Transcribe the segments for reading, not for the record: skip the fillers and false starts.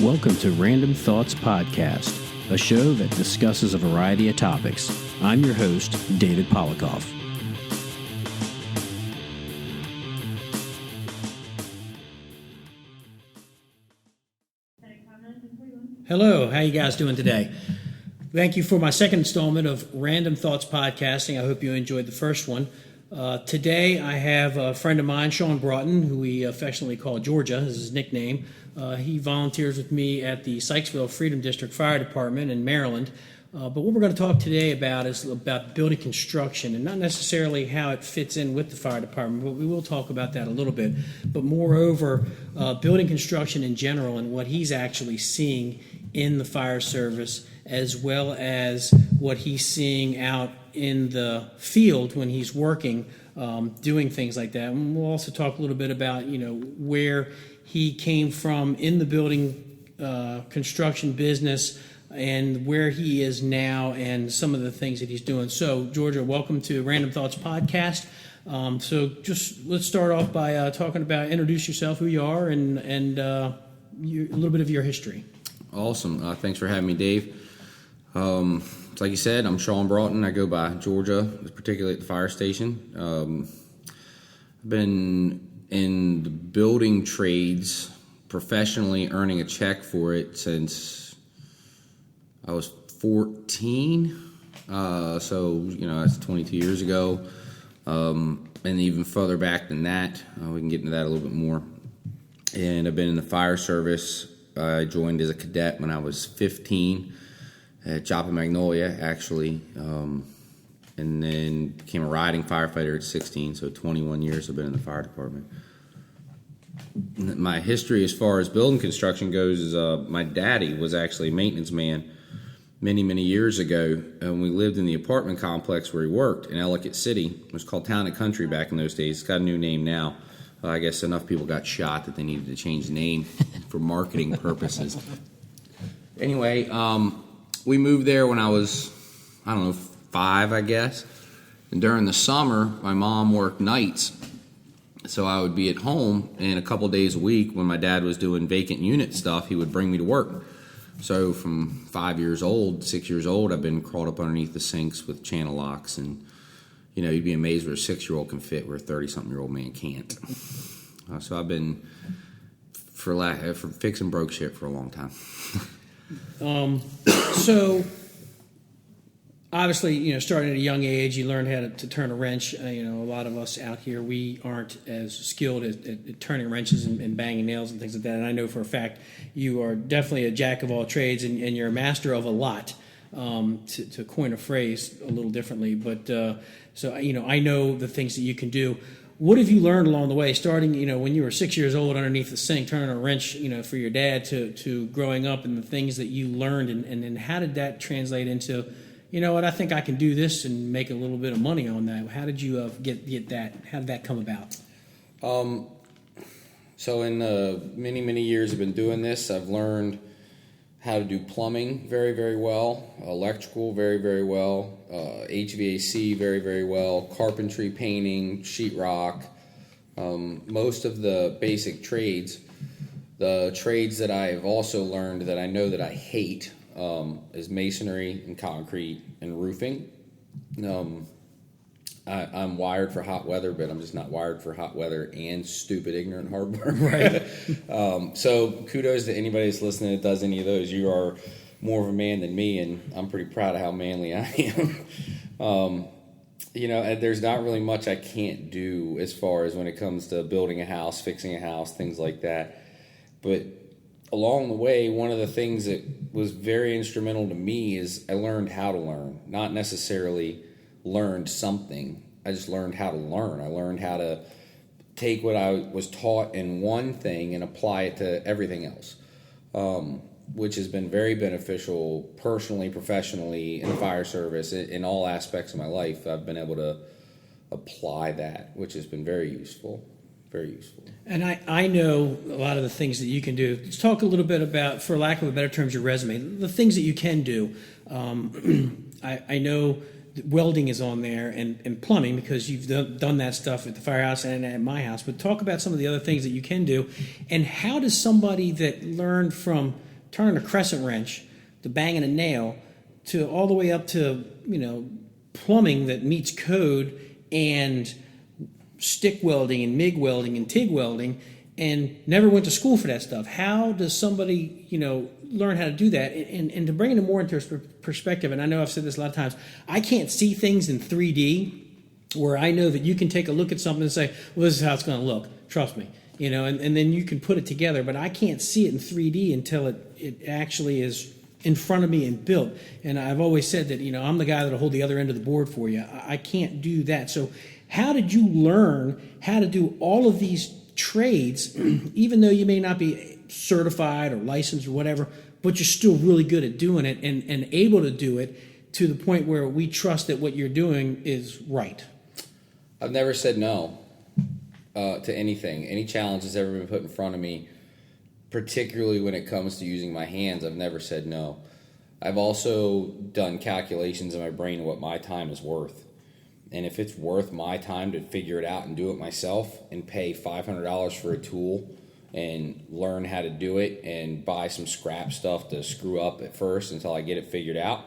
Welcome to Random Thoughts Podcast, a show that discusses a variety of topics. I'm your host, David Polikoff. Hello, how you guys doing today? Thank you for my second installment of Random Thoughts Podcasting. I hope you enjoyed the first one. Today I have a friend of mine, Shawn Broughton, who we affectionately call Georgia, is his nickname. He volunteers with me at the Sykesville Freedom District Fire Department in Maryland. But what we're going to talk today about is about building construction, and not necessarily how it fits in with the fire department, but we will talk about that a little bit. But moreover, building construction in general and what he's actually seeing in the fire service, as well as what he's seeing out in the field when he's working, doing things like that. And we'll also talk a little bit about, where he came from in the building construction business and where he is now and some of the things that he's doing. So, Georgia, welcome to Random Thoughts Podcast. So just let's start off by talking about, introduce yourself, who you are, and a little bit of your history. Awesome. Thanks for having me, Dave. Like you said, I'm Shawn Broughton. I go by Georgia, particularly at the fire station. I've been in the building trades professionally, earning a check for it since I was 14. So, that's 22 years ago. And even further back than that, we can get into that a little bit more. And I've been in the fire service. I joined as a cadet when I was 15 at Joppa Magnolia, actually, and then became a riding firefighter at 16, so 21 years I've been in the fire department. My history as far as building construction goes is my daddy was actually a maintenance man many, many years ago, and we lived in the apartment complex where he worked in Ellicott City. It was called Town and Country back in those days. It's got a new name now. I guess enough people got shot that they needed to change the name for marketing purposes. Anyway, we moved there when I was, 5, I guess. And during the summer, my mom worked nights, so I would be at home, and a couple days a week when my dad was doing vacant unit stuff, he would bring me to work. So from 5 years old, 6 years old, I've been crawled up underneath the sinks with channel locks, and you'd be amazed where a 6-year-old can fit where a 30-something-year-old man can't. So I've been, for fixing broke shit for a long time. So obviously, starting at a young age, you learned how to turn a wrench. A lot of us out here, we aren't as skilled at turning wrenches and banging nails and things like that. And I know for a fact you are definitely a jack of all trades, and you're a master of a lot. To coin a phrase a little differently, but so I know the things that you can do. What have you learned along the way, starting when you were 6 years old underneath the sink turning a wrench for your dad, to growing up and the things that you learned, and how did that translate into I think I can do this and make a little bit of money on that? How did you get that? How did that come about? So in the many years I've been doing this, I've learned how to do plumbing very, very well, electrical very, very well, HVAC very, very well, carpentry, painting, sheetrock, most of the basic trades. The trades that I've also learned that I know that I hate is masonry and concrete and roofing. I'm wired for hot weather, but I'm just not wired for hot weather and stupid, ignorant hard work. Right. So kudos to anybody that's listening that does any of those. You are more of a man than me, and I'm pretty proud of how manly I am. There's not really much I can't do as far as when it comes to building a house, fixing a house, things like that. But along the way, one of the things that was very instrumental to me is I learned how to learn, not necessarily learned something. I just learned how to learn. I learned how to take what I was taught in one thing and apply it to everything else, which has been very beneficial personally, professionally, in the fire service, in all aspects of my life. I've been able to apply that, which has been very useful. Very useful. And I know a lot of the things that you can do. Let's talk a little bit about, for lack of a better term, your resume, the things that you can do. I know welding is on there, and plumbing, because you've done that stuff at the firehouse and at my house. But talk about some of the other things that you can do, and how does somebody that learned from turning a crescent wrench to banging a nail to all the way up to, plumbing that meets code and stick welding and MIG welding and TIG welding, and never went to school for that stuff. How does somebody, learn how to do that? And to bring it more into perspective, and I know I've said this a lot of times, I can't see things in 3D where I know that you can take a look at something and say, well, this is how it's going to look. Trust me. And then you can put it together, but I can't see it in 3D until it actually is in front of me and built. And I've always said that, I'm the guy that'll hold the other end of the board for you. I can't do that. So how did you learn how to do all of these trades, even though you may not be certified or licensed or whatever, but you're still really good at doing it and able to do it to the point where we trust that what you're doing is right? I've never said no to anything. Any challenge that's ever been put in front of me, particularly when it comes to using my hands, I've never said no. I've also done calculations in my brain of what my time is worth. And if it's worth my time to figure it out and do it myself and pay $500 for a tool and learn how to do it and buy some scrap stuff to screw up at first until I get it figured out,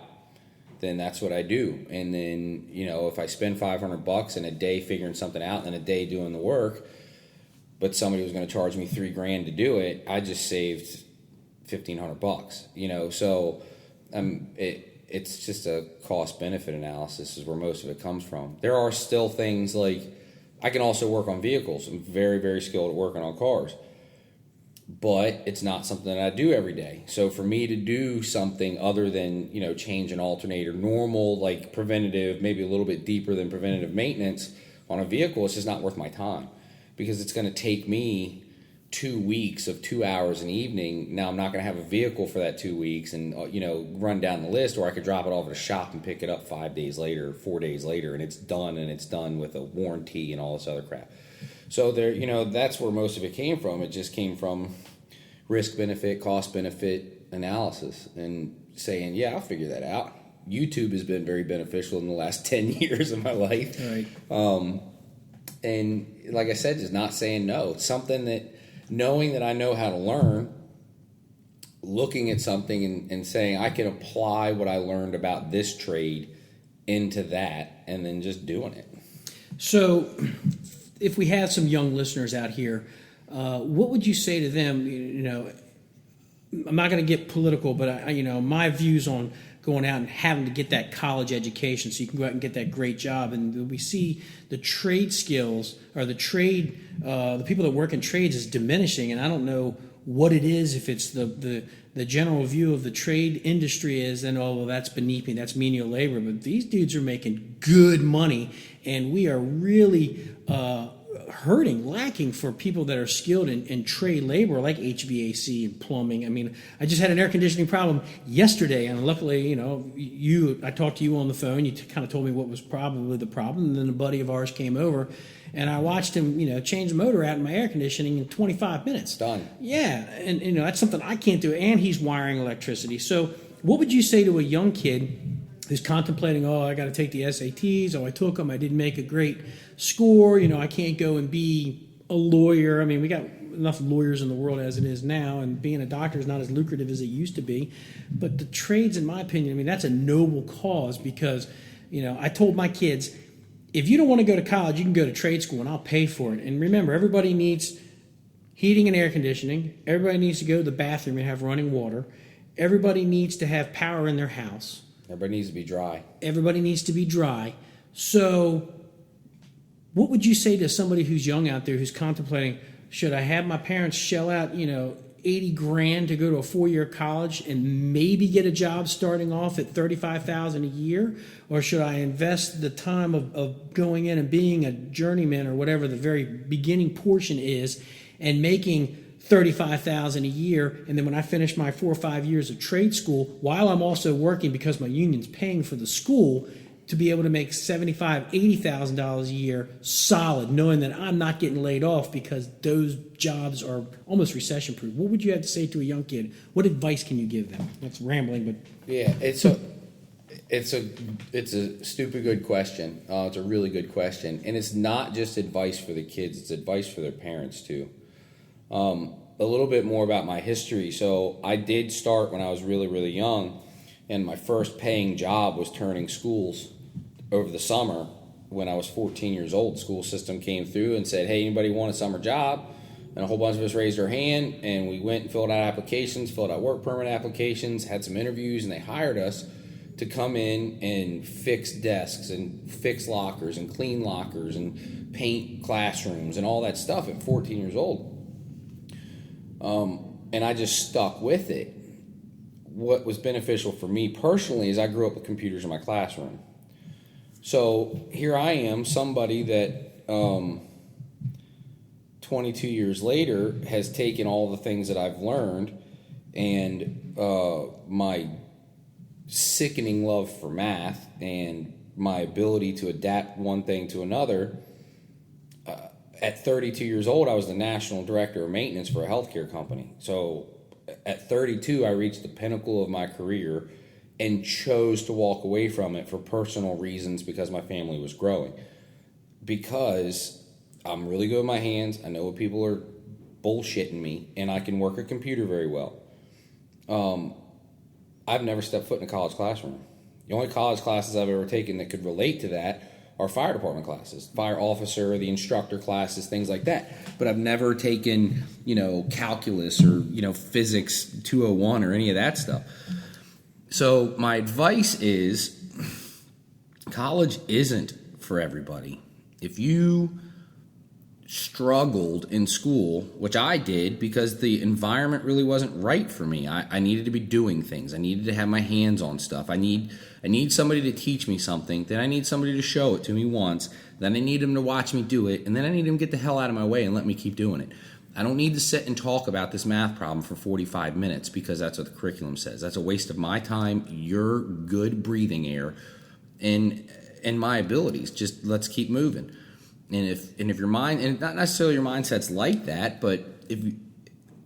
then that's what I do. And then, if I spend $500 in a day figuring something out and a day doing the work, but somebody was going to charge me $3,000 to do it, I just saved $1,500. So it's just a cost-benefit analysis is where most of it comes from. There are still things like I can also work on vehicles. I'm very, very skilled at working on cars. But it's not something that I do every day. So for me to do something other than, change an alternator, normal, like preventative, maybe a little bit deeper than preventative maintenance on a vehicle, it's just not worth my time. Because it's going to take me 2 weeks of 2 hours an evening. Now I'm not going to have a vehicle for that 2 weeks and, run down the list, or I could drop it off at a shop and pick it up 5 days later, 4 days later, and it's done with a warranty and all this other crap. So there, that's where most of it came from. It just came from risk benefit, cost benefit analysis and saying, yeah, I'll figure that out. YouTube has been very beneficial in the last 10 years of my life. Right. And like I said, just not saying no. It's something that knowing that I know how to learn, looking at something and saying I can apply what I learned about this trade into that, and then just doing it. So if we have some young listeners out here, what would you say to them? I'm not going to get political, but my views on going out and having to get that college education so you can go out and get that great job. And we see the trade skills or the people that work in trades is diminishing. And I don't know what it is. If it's the general view of the trade industry is, then, oh, well, that's beneath me, that's menial labor. But these dudes are making good money, and we are really lacking for people that are skilled in trade labor like HVAC and plumbing. I mean, I just had an air conditioning problem yesterday, and luckily, I talked to you on the phone. You kind of told me what was probably the problem, and then a buddy of ours came over, and I watched him, change the motor out in my air conditioning in 25 minutes. Done. Yeah, and that's something I can't do, and he's wiring electricity. So what would you say to a young kid who's contemplating, I got to take the SATs, I took them, I didn't make a great score, I can't go and be a lawyer. I mean, we got enough lawyers in the world as it is now, and being a doctor is not as lucrative as it used to be. But the trades, in my opinion, that's a noble cause because, I told my kids, if you don't want to go to college, you can go to trade school and I'll pay for it. And remember, everybody needs heating and air conditioning. Everybody needs to go to the bathroom and have running water. Everybody needs to have power in their house. Everybody needs to be dry. Everybody needs to be dry. So what would you say to somebody who's young out there who's contemplating, should I have my parents shell out, $80,000 to go to a 4-year college and maybe get a job starting off at $35,000 a year? Or should I invest the time of going in and being a journeyman or whatever the very beginning portion is and making $35,000 a year, and then when I finish my 4 or 5 years of trade school, while I'm also working because my union's paying for the school, to be able to make $75,000, $80,000 a year solid, knowing that I'm not getting laid off because those jobs are almost recession-proof. What would you have to say to a young kid? What advice can you give them? That's rambling, but yeah, it's a stupid good question. It's a really good question, and it's not just advice for the kids; it's advice for their parents too. a little bit more about my history. So I did start when I was really, really young, and my first paying job was turning schools over the summer. When I was 14 years old, the school system came through and said, hey, anybody want a summer job? And a whole bunch of us raised our hand, and we went and filled out applications, filled out work permit applications, had some interviews, and they hired us to come in and fix desks and fix lockers and clean lockers and paint classrooms and all that stuff at 14 years old. And I just stuck with it. What was beneficial for me personally is I grew up with computers in my classroom. So here I am, somebody that 22 years later has taken all the things that I've learned and my sickening love for math and my ability to adapt one thing to another. At 32 years old, I was the national director of maintenance for a healthcare company. So at 32, I reached the pinnacle of my career and chose to walk away from it for personal reasons because my family was growing. Because I'm really good with my hands, I know what people are bullshitting me, and I can work a computer very well. I've never stepped foot in a college classroom. The only college classes I've ever taken that could relate to that are fire department classes, fire officer, the instructor classes, things like that. But I've never taken, calculus or, physics 201 or any of that stuff. So my advice is college isn't for everybody. If you struggled in school, which I did because the environment really wasn't right for me. I needed to be doing things. I needed to have my hands on stuff. I need somebody to teach me something. Then I need somebody to show it to me once. Then I need them to watch me do it. And then I need them to get the hell out of my way and let me keep doing it. I don't need to sit and talk about this math problem for 45 minutes because that's what the curriculum says. That's a waste of my time, your good breathing air, and my abilities. Just let's keep moving. And if your mind, and not necessarily your mindset's like that, but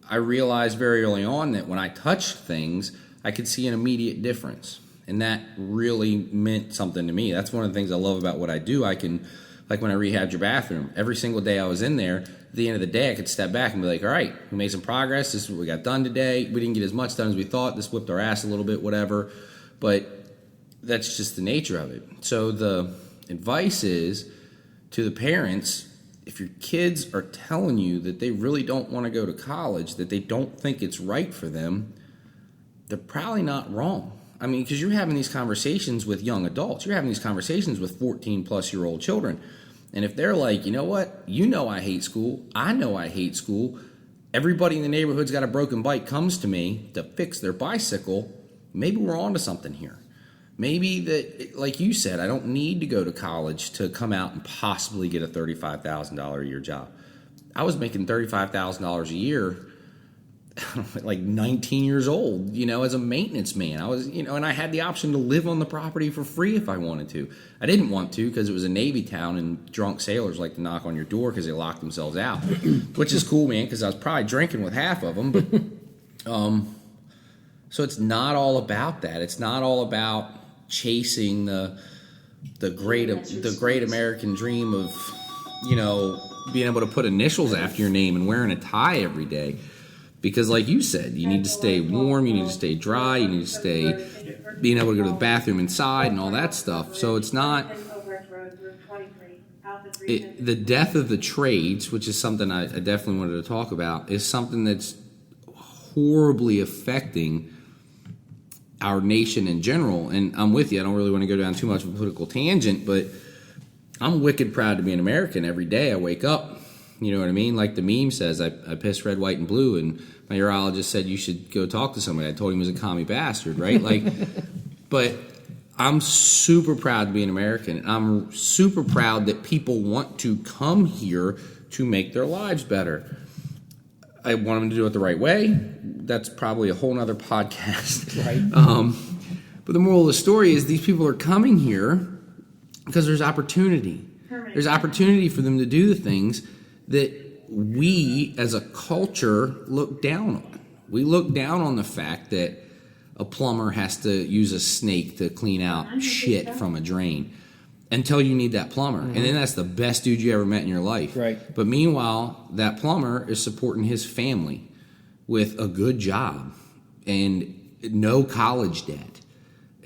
I realized very early on that when I touched things, I could see an immediate difference. And that really meant something to me. That's one of the things I love about what I do. I can, like when I rehabbed your bathroom, every single day I was in there, at the end of the day, I could step back and be like, all right, we made some progress. This is what we got done today. We didn't get as much done as we thought. This whipped our ass a little bit, whatever. But that's just the nature of it. So the advice is, to the parents, if your kids are telling you that they really don't want to go to college, that they don't think it's right for them, they're probably not wrong. I mean, because you're having these conversations with young adults. You're having these conversations with 14-plus-year-old children. And if they're like, you know what? I hate school. I know I hate school. Everybody in the neighborhood's got a broken bike comes to me to fix their bicycle. Maybe we're on to something here. Maybe that, like you said, I don't need to go to college to come out and possibly get a $35,000 a year job. I was making $35,000 a year like 19 years old, as a maintenance man. I was, and I had the option to live on the property for free if I wanted to. I didn't want to because it was a Navy town and drunk sailors like to knock on your door because they lock themselves out, which is cool, man, because I was probably drinking with half of them. But so it's not all about that. It's not all about chasing the great American dream of being able to put initials after your name and wearing a tie every day, because like you said, you need to stay warm, you need to stay dry, you need to stay being able to go to the bathroom inside and all that stuff. So it's not the death of the trades, which is something I definitely wanted to talk about, is something that's horribly affecting our nation in general. And I'm with you. I don't really want to go down too much of a political tangent, but I'm wicked proud to be an American. Every day I wake up, you know what I mean? Like the meme says, I piss red, white, and blue, and my urologist said you should go talk to somebody. I told him he was a commie bastard, right? But I'm super proud to be an American. I'm super proud that people want to come here to make their lives better. I want them to do it the right way. That's probably a whole nother podcast. Right. But the moral of the story is these people are coming here because there's opportunity. There's opportunity for them to do the things that we as a culture look down on. We look down on the fact that a plumber has to use a snake to clean out shit from a drain until you need that plumber. Mm-hmm. And then that's the best dude you ever met in your life. Right. But meanwhile, that plumber is supporting his family. with a good job and no college debt,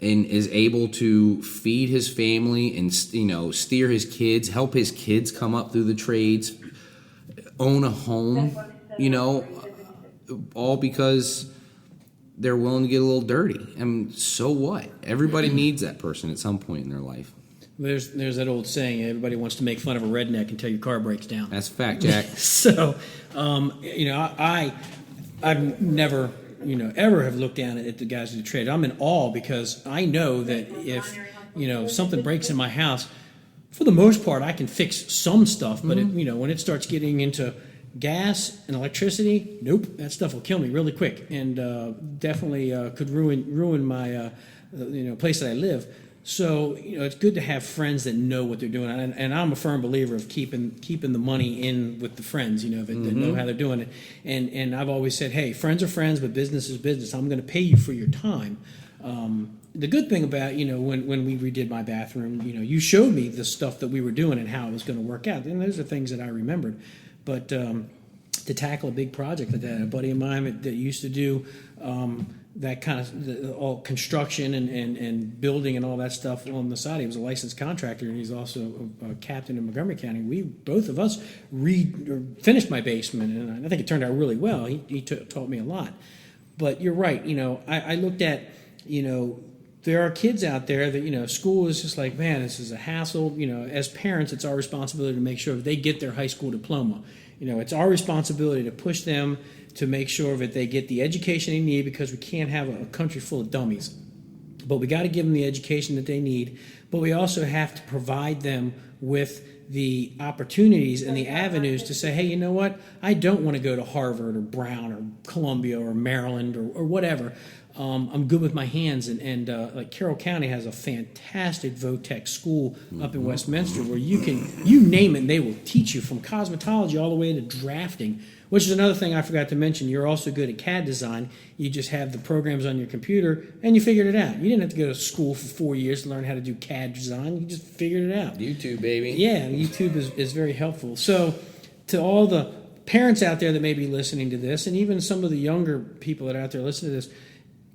and is able to feed his family and, steer his kids, help his kids come up through the trades, own a home, all because they're willing to get a little dirty. And so what? Everybody needs that person at some point in their life. There's that old saying, everybody wants to make fun of a redneck until your car breaks down. That's a fact, Jack. So, I've never, ever have looked down at the guys who trade. I'm in awe because I know that if, something breaks in my house, for the most part, I can fix some stuff. But, when it starts getting into gas and electricity, nope, that stuff will kill me really quick and definitely could ruin my, place that I live. So, it's good to have friends that know what they're doing. And I'm a firm believer of keeping the money in with the friends, that know how they're doing it. And I've always said, hey, friends are friends, but business is business. I'm going to pay you for your time. The good thing about, when we redid my bathroom, you showed me the stuff that we were doing and how it was going to work out. And those are things that I remembered. But to tackle a big project like that, a buddy of mine that used to do that kind of all construction and building and all that stuff on the side. He was a licensed contractor, and he's also a captain in Montgomery County. We both of us finished my basement, and I think it turned out really well. He taught me a lot. But you're right. I looked at, there are kids out there that, school is just like, man, this is a hassle. As parents, it's our responsibility to make sure that they get their high school diploma. It's our responsibility to push them to make sure that they get the education they need, because we can't have a country full of dummies. But we got to give them the education that they need. But we also have to provide them with the opportunities and the avenues to say, hey, you know what? I don't want to go to Harvard or Brown or Columbia or Maryland or whatever. I'm good with my hands, and like Carroll County has a fantastic Votech school up in Westminster where you name it, and they will teach you from cosmetology all the way to drafting, which is another thing I forgot to mention. You're also good at CAD design. You just have the programs on your computer, and you figured it out. You didn't have to go to school for 4 years to learn how to do CAD design. You just figured it out. YouTube, baby. Yeah, YouTube is very helpful. So to all the parents out there that may be listening to this, and even some of the younger people that are out there listening to this,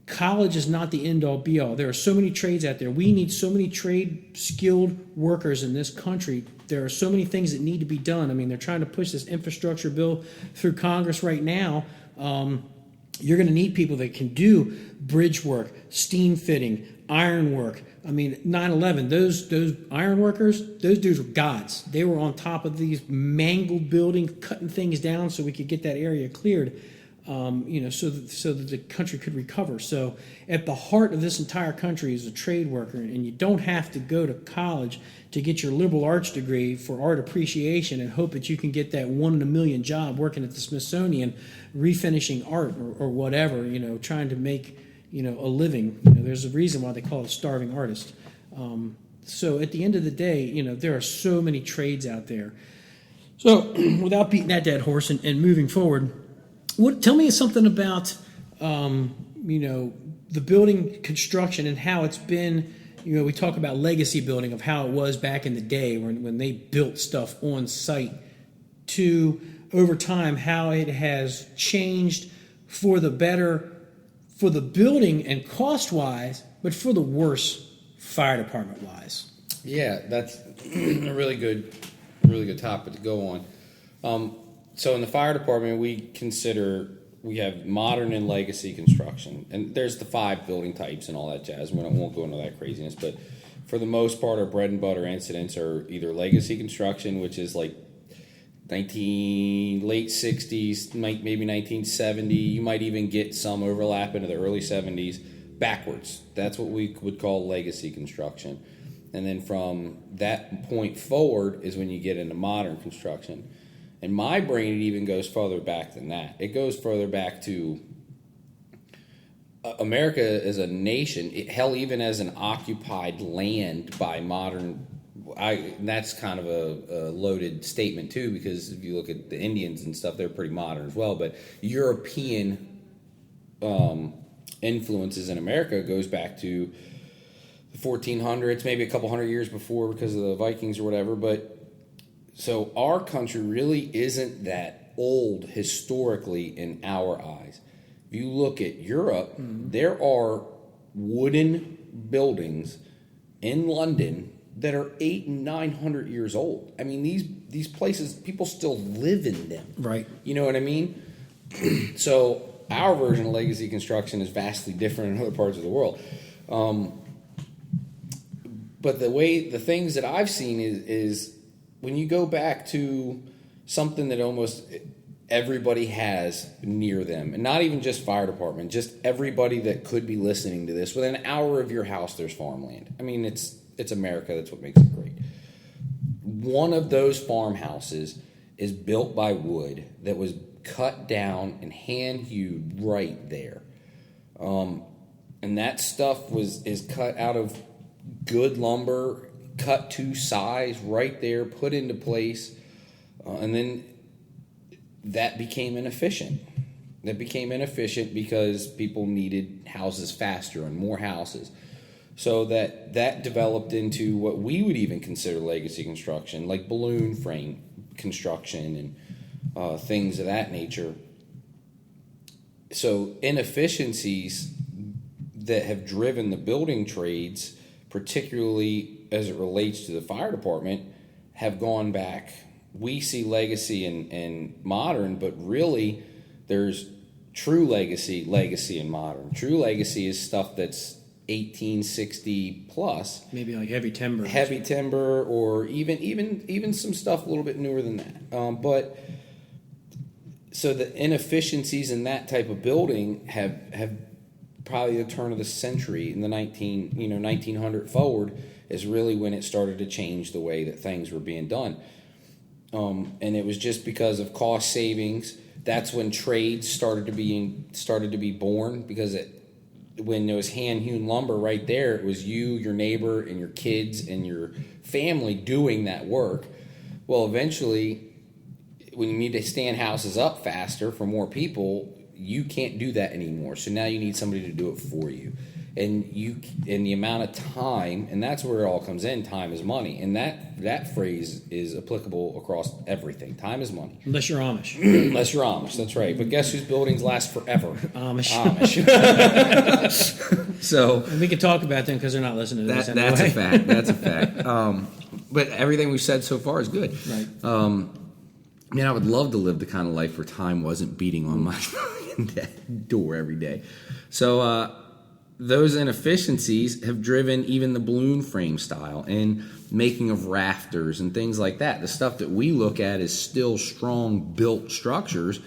college is not the end-all, be-all. There are so many trades out there. We need so many trade-skilled workers in this country. There are so many things that need to be done. I mean, they're trying to push this infrastructure bill through Congress right now. You're going to need people that can do bridge work, steam fitting, iron work. I mean, 9/11, those iron workers, those dudes were gods. They were on top of these mangled buildings, cutting things down so we could get that area cleared. So that the country could recover. So at the heart of this entire country is a trade worker, and you don't have to go to college to get your liberal arts degree for art appreciation and hope that you can get that 1 in a million job working at the Smithsonian, refinishing art or whatever, trying to make, a living. There's a reason why they call it a starving artist. So at the end of the day, there are so many trades out there. So without beating that dead horse and moving forward, tell me something about, the building construction and how it's been. We talk about legacy building, of how it was back in the day when they built stuff on site, to over time how it has changed for the better, for the building and cost-wise, but for the worse fire department-wise. Yeah, that's a really good topic to go on. So in the fire department, we have modern and legacy construction, and there's the 5 building types and all that jazz. We won't go into that craziness, but for the most part, our bread and butter incidents are either legacy construction, which is like late 60s, maybe 1970. You might even get some overlap into the early 70s backwards. That's what we would call legacy construction. And then from that point forward is when you get into modern construction. In my brain, it even goes further back than that. It goes further back to America as a nation, hell, even as an occupied land by modern. That's kind of a loaded statement, too, because if you look at the Indians and stuff, they're pretty modern as well. But European influences in America goes back to the 1400s, maybe a couple hundred years before because of the Vikings or whatever. But so our country really isn't that old historically in our eyes. If you look at Europe, there are wooden buildings in London that are 800 and 900 years old. I mean, these places, people still live in them. Right. You know what I mean? So our version of legacy construction is vastly different in other parts of the world. But the things that I've seen is when you go back to something that almost everybody has near them, and not even just fire department, just everybody that could be listening to this, within an hour of your house, there's farmland. I mean, it's America. That's what makes it great. One of those farmhouses is built by wood that was cut down and hand-hewed right there. And that stuff is cut out of good lumber, cut to size right there, put into place, and then that became inefficient. That became inefficient because people needed houses faster and more houses. So that developed into what we would even consider legacy construction, like balloon frame construction and things of that nature. So inefficiencies that have driven the building trades, particularly as it relates to the fire department, have gone back. We see legacy and modern, but really there's true legacy and modern. True legacy is stuff that's 1860 plus. Maybe like heavy timber. Heavy timber, or even some stuff a little bit newer than that. But so the inefficiencies in that type of building have probably the turn of the century, in the 1900 forward, is really when it started to change the way that things were being done. And it was just because of cost savings. That's when trades started to be born, because when there was hand-hewn lumber right there, it was you, your neighbor, and your kids and your family doing that work. Well, eventually, when you need to stand houses up faster for more people, you can't do that anymore. So now you need somebody to do it for you. And the amount of time, and that's where it all comes in. Time is money, and that phrase is applicable across everything. Time is money. Unless you're Amish. Unless you're Amish, that's right. But guess whose buildings last forever? Amish. So and we can talk about them because they're not listening to this anyway. That's a fact. That's a fact. But everything we've said so far is good. Right. Man, I would love to live the kind of life where time wasn't beating on my door every day. So those inefficiencies have driven even the balloon frame style and making of rafters and things like that. The stuff that we look at as still strong built structures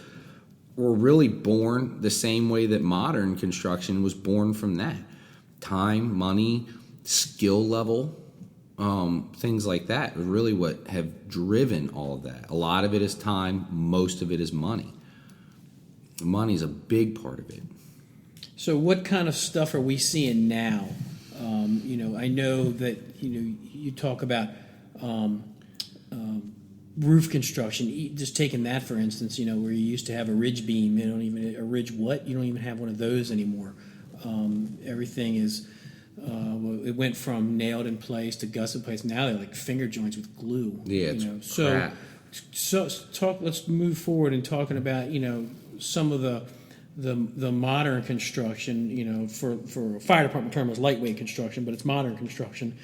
were really born the same way that modern construction was born from that. Time, money, skill level, things like that are really what have driven all of that. A lot of it is time, most of it is money. Money is a big part of it. So what kind of stuff are we seeing now? I know that you talk about roof construction. Just taking that for instance, where you used to have a ridge beam, a ridge what? You don't even have one of those anymore. Everything is it went from nailed in place to gusset place. Now they're like finger joints with glue. Yeah, it's crap. So talk. Let's move forward in talking about some of the modern construction, for a fire department term is lightweight construction, but it's modern construction,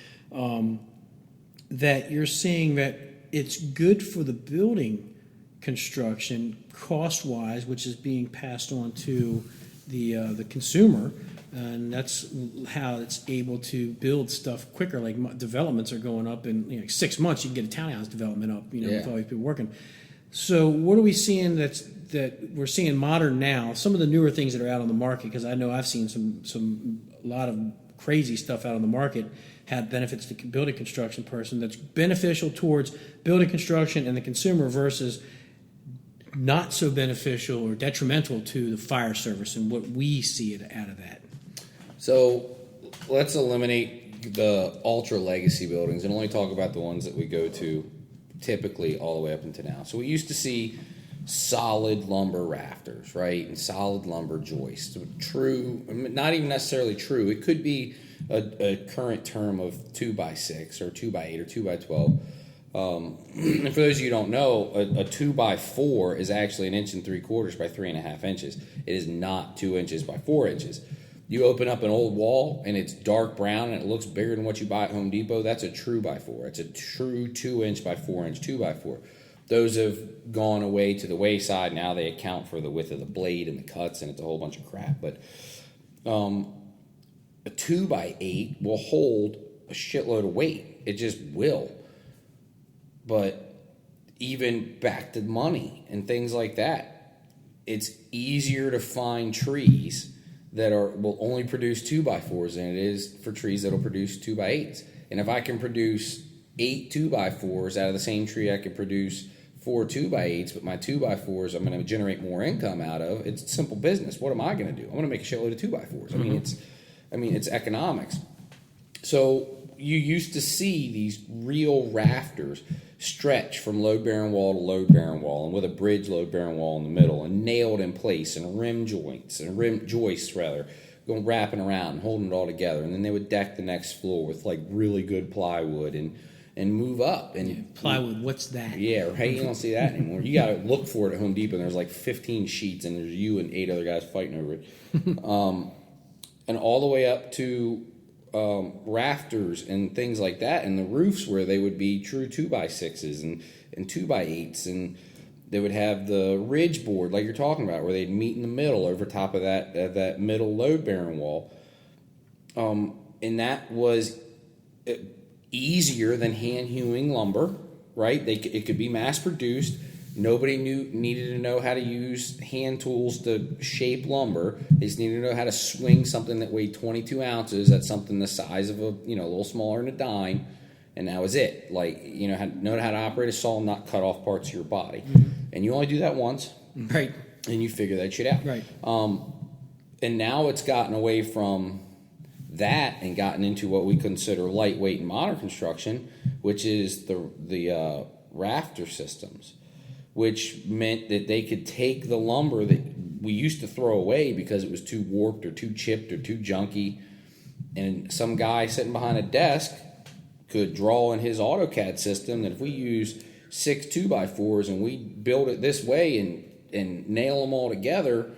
that you're seeing that it's good for the building construction cost-wise, which is being passed on to the consumer, and that's how it's able to build stuff quicker. Like developments are going up in 6 months, you can get a townhouse development up, with all these people working. So what are we seeing that we're seeing modern now? Some of the newer things that are out on the market, because I know I've seen a lot of crazy stuff out on the market, have benefits to the building construction person that's beneficial towards building construction and the consumer versus not so beneficial or detrimental to the fire service and what we see out of that. So let's eliminate the ultra legacy buildings and only talk about the ones that we go to typically all the way up until now. So we used to see solid lumber rafters, right, and solid lumber joists. True, not even necessarily true. It could be a current term of 2x6 or 2x8 or 2x12. And for those of you who don't know, a 2x4 is actually 1 3/4 inches by 3.5 inches. It is not 2 inches by 4 inches. You open up an old wall and it's dark brown and it looks bigger than what you buy at Home Depot. That's a true by 4. It's a true 2-inch by 4-inch 2x4. Those have gone away to the wayside. Now they account for the width of the blade and the cuts, and it's a whole bunch of crap. But a 2x8 will hold a shitload of weight. It just will. But even back to money and things like that, it's easier to find trees that will only produce 2x4s than it is for trees that'll produce 2x8s. And if I can produce 8 2x4s out of the same tree, I could produce 4 2x8s, but my 2x4s I'm going to generate more income out of. It's simple business. What am I going to do? I'm going to make a shitload of 2x4s. Mm-hmm. It's economics. So you used to see these real rafters stretch from load-bearing wall to load-bearing wall, and with a bridge load-bearing wall in the middle, and nailed in place, and rim joists going wrapping around and holding it all together. And then they would deck the next floor with like really good plywood and move up. And plywood, what's that? Yeah, right. You don't see that anymore. You got to look for it at Home Depot. And there's like 15 sheets, and there's you and 8 other guys fighting over it, and all the way up to rafters and things like that, and the roofs where they would be true 2x6s and 2x8s, and they would have the ridge board like you're talking about, where they'd meet in the middle over top of that middle load bearing wall, and that was easier than hand hewing lumber, right? It could be mass produced. Nobody needed to know how to use hand tools to shape lumber. They just needed to know how to swing something that weighed 22 ounces at something the size of a little smaller than a dime, and that was it. Like, know how to operate a saw and not cut off parts of your body. Mm-hmm. And you only do that once, right? And you figure that shit out, right? And now it's gotten away from that and gotten into what we consider lightweight and modern construction, which is the rafter systems, which meant that they could take the lumber that we used to throw away because it was too warped or too chipped or too junky, and some guy sitting behind a desk could draw in his AutoCAD system that if we use 6 2x4s and we build it this way and nail them all together,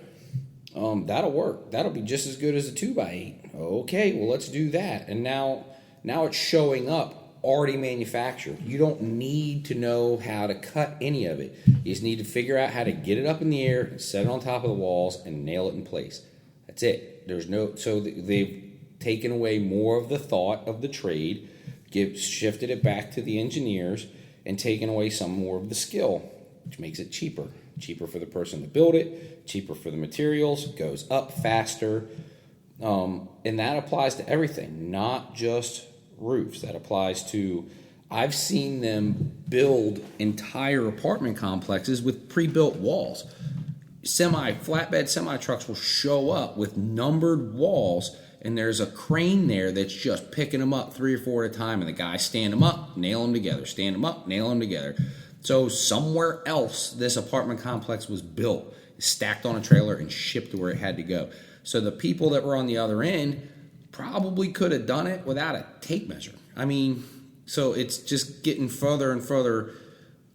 that'll work. That'll be just as good as a 2x8. Okay, well, let's do that. And now it's showing up already manufactured. You don't need to know how to cut any of it. You just need to figure out how to get it up in the air and set it on top of the walls and nail it in place. That's it. So they've taken away more of the thought of the trade, shifted it back to the engineers, and taken away some more of the skill, which makes it cheaper. Cheaper for the person to build it, cheaper for the materials, goes up faster, and that applies to everything, not just roofs. That applies to, I've seen them build entire apartment complexes with pre-built walls. Flatbed semi trucks will show up with numbered walls, and there's a crane there that's just picking them up 3 or 4 at a time, and the guys stand them up, nail them together, stand them up, nail them together. So somewhere else this apartment complex was built, stacked on a trailer, and shipped to where it had to go. So the people that were on the other end probably could have done it without a tape measure. So it's just getting further and further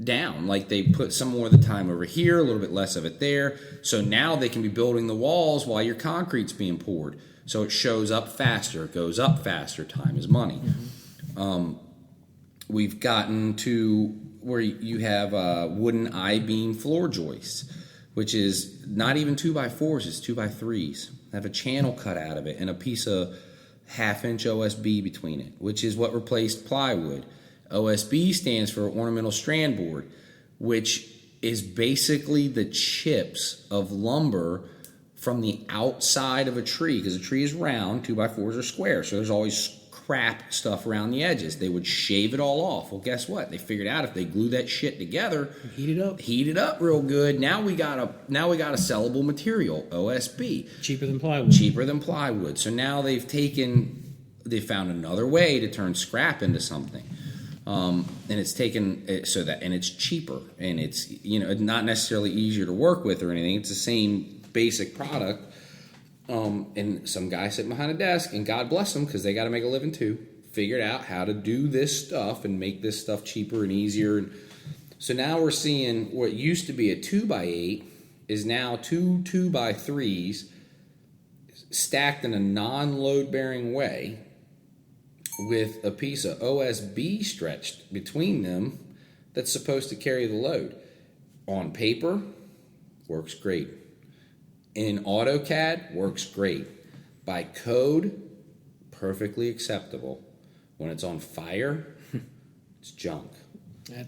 down. Like, they put some more of the time over here, a little bit less of it there. So now they can be building the walls while your concrete's being poured. So it shows up faster, it goes up faster. Time is money. Mm-hmm. We've gotten to where you have wooden I-beam floor joists, which is not even 2x4s, it's 2x3s. Have a channel cut out of it and a piece of 1/2-inch OSB between it, which is what replaced plywood. OSB stands for ornamental strand board, which is basically the chips of lumber from the outside of a tree, because a tree is round, 2x4s are square, so there's always crap stuff around the edges. They would shave it all off. Well, guess what? They figured out if they glue that shit together, heat it up real good. Now we got a sellable material, OSB, cheaper than plywood. So now they found another way to turn scrap into something, and it's taken so that, and it's cheaper, and it's not necessarily easier to work with or anything. It's the same basic product. And some guy sitting behind a desk, and God bless them because they got to make a living too, figured out how to do this stuff and make this stuff cheaper and easier. And so now we're seeing what used to be a 2x8 is now two 2x3s stacked in a non-load bearing way with a piece of OSB stretched between them that's supposed to carry the load. On paper, works great. In AutoCAD, works great. By code, perfectly acceptable. When it's on fire, it's junk.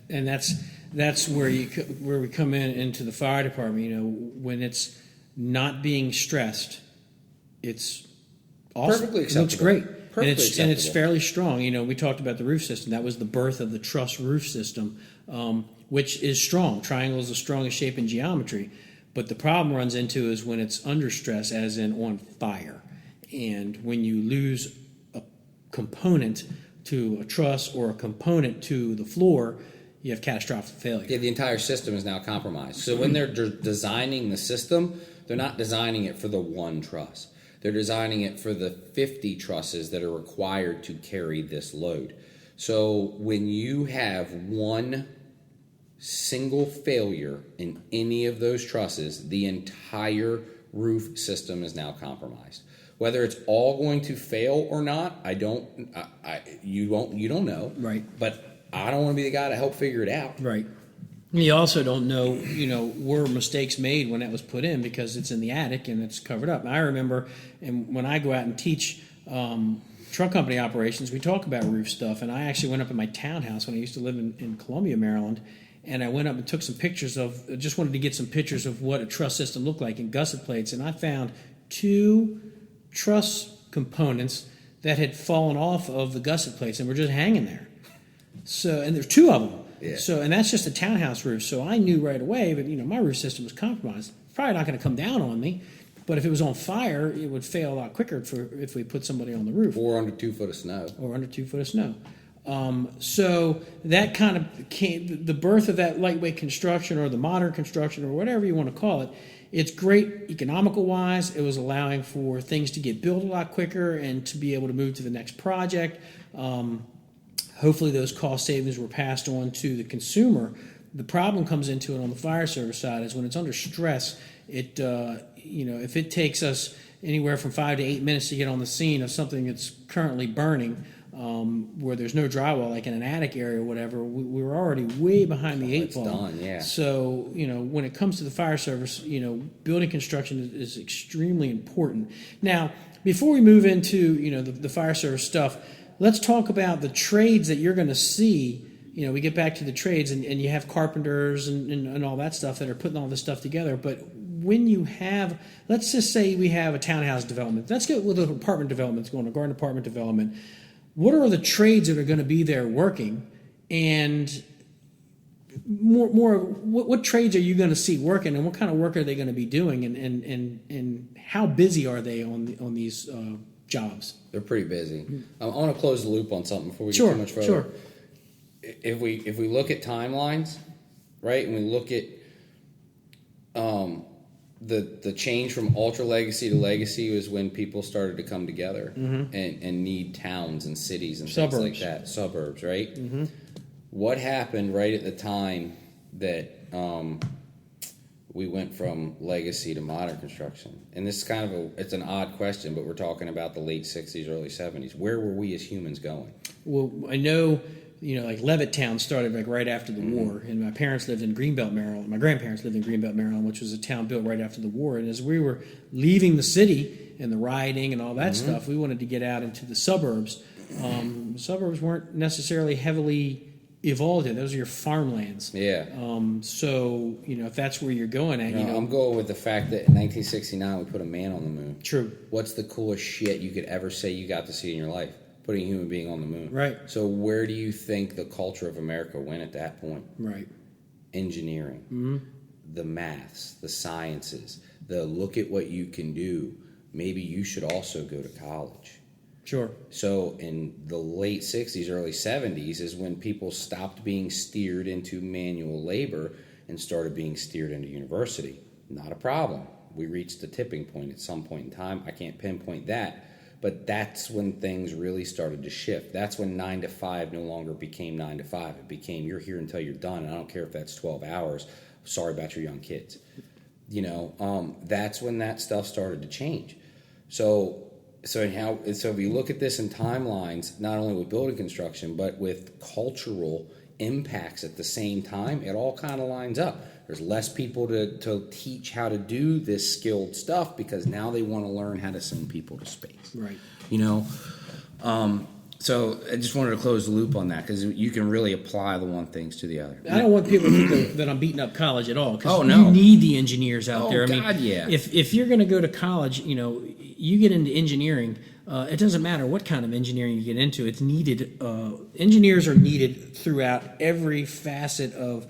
And that's where we come into the fire department. You know, when it's not being stressed, it's awesome. Perfectly acceptable. It looks great. Perfectly And it's fairly strong. You know, we talked about the roof system. That was the birth of the truss roof system, which is strong. Triangle is the strongest shape in geometry. But the problem runs into is when it's under stress, as in on fire. And when you lose a component to a truss or a component to the floor, you have catastrophic failure. Yeah, the entire system is now compromised. So when they're designing the system, they're not designing it for the one truss. They're designing it for the 50 trusses that are required to carry this load. So when you have one single failure in any of those trusses, the entire roof system is now compromised. Whether it's all going to fail or not, you don't know. Right. But I don't want to be the guy to help figure it out. Right. You also don't know, were mistakes made when that was put in because it's in the attic and it's covered up. And I remember, and when I go out and teach truck company operations, we talk about roof stuff. And I actually went up in my townhouse when I used to live in Columbia, Maryland, and I went up and took some pictures just wanted to get some pictures of what a truss system looked like in gusset plates. And I found 2 truss components that had fallen off of the gusset plates and were just hanging there. So, and there's 2 of them. Yeah. So, and that's just a townhouse roof. So I knew right away that, my roof system was compromised. Probably not going to come down on me, but if it was on fire, it would fail a lot quicker if we put somebody on the roof. Or under 2 foot of snow. So that kind of came, the birth of that lightweight construction or the modern construction or whatever you want to call it. It's great economical wise. It was allowing for things to get built a lot quicker and to be able to move to the next project. Hopefully those cost savings were passed on to the consumer. The problem comes into it on the fire service side is when it's under stress, if it takes us anywhere from 5 to 8 minutes to get on the scene of something that's currently burning, where there's no drywall, like in an attic area or whatever, we're already way behind the 8 ball. Done, yeah. So, when it comes to the fire service, building construction is extremely important. Now, before we move into, the fire service stuff, let's talk about the trades that you're going to see. We get back to the trades, and you have carpenters and all that stuff that are putting all this stuff together. But when you have, let's just say we have a townhouse development. Let's get with the apartment developments going, a garden apartment development. What are the trades that are going to be there working? And more what trades are you going to see working, and what kind of work are they going to be doing, and how busy are they on these jobs? They're pretty busy. I want to close the loop on something before we get too much further. Sure. If we look at timelines, right, and we look at the change from ultra legacy to legacy was when people started to come together and need towns and cities and things like that, suburbs, right? Mm-hmm. What happened right at the time that we went from legacy to modern construction? And this is kind of it's an odd question, but we're talking about the late 60s, early 70s. Where were we as humans going? Well, I know, like Levittown started like right after the war, and my parents lived in Greenbelt, Maryland. My grandparents lived in Greenbelt, Maryland, which was a town built right after the war. And as we were leaving the city and the rioting and all that stuff, we wanted to get out into the suburbs. Suburbs weren't necessarily heavily evolved yet. Those are your farmlands. Yeah. So, if that's where you're going at, I'm going with the fact that in 1969 we put a man on the moon. True. What's the coolest shit you could ever say you got to see in your life? Putting a human being on the moon. Right. So where do you think the culture of America went at that point? Right. Engineering, the maths, the sciences, the look at what you can do. Maybe you should also go to college. Sure. So in the late 60s, early 70s is when people stopped being steered into manual labor and started being steered into university. Not a problem. We reached the tipping point at some point in time. I can't pinpoint that. But that's when things really started to shift. That's when 9 to 5 no longer became 9 to 5. It became, you're here until you're done, and I don't care if that's 12 hours. Sorry about your young kids. That's when that stuff started to change. So if you look at this in timelines, not only with building construction, but with cultural impacts at the same time, it all kind of lines up. There's less people to teach how to do this skilled stuff because now they want to learn how to send people to space. Right. So I just wanted to close the loop on that because you can really apply the one things to the other. I don't want people to think that I'm beating up college at all. Oh, no. You need the engineers out there. God, yeah. If you're going to go to college, you get into engineering. It doesn't matter what kind of engineering you get into. It's needed. Engineers are needed throughout every facet of